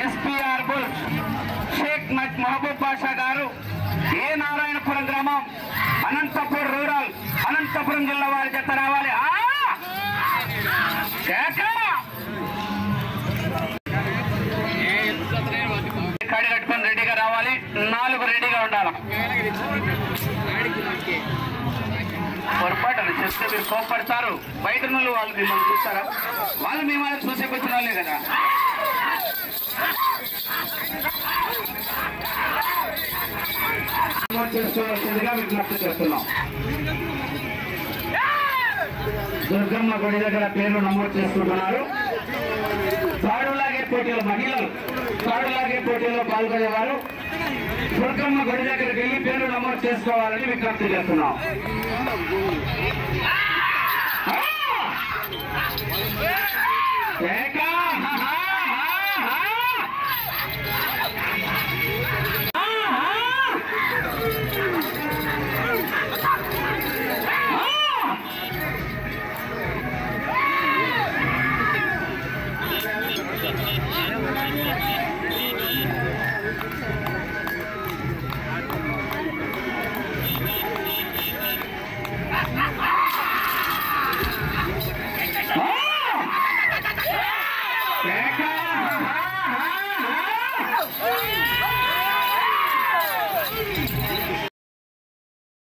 SPR bulls Sheikh Mahabub బాషా గారు ఏ నారాయణపురం గ్రామం Anantapuram rural Anantapuram జిల్లా వారి జత రావాలి. కడి కట్టుకొని రెడీగా రావాలి. 4 రెడీగా ఉండాలి. పొరపాటు చెప్తే మీరు కోపడతారు. బయట నుండి వాళ్ళు మిమ్మల్ని చూస్తారా? వాళ్ళు మిమ్మల్ని చూసే వచ్చిన వాళ్ళే కదా. చేసుకోవాల్సిందిగా విజ్ఞప్తి చేస్తున్నాం. దుర్గమ్మ గుడి దగ్గర పేర్లు నమోదు చేసుకుంటున్నారు. తాడులాగే పోటీలో మహిళలు తాడులాగే పోటీలో పాల్గొనేవారు దుర్గమ్మ గుడి దగ్గరికి వెళ్ళి పేర్లు నమోదు చేసుకోవాలని విజ్ఞప్తి చేస్తున్నాం. ఏక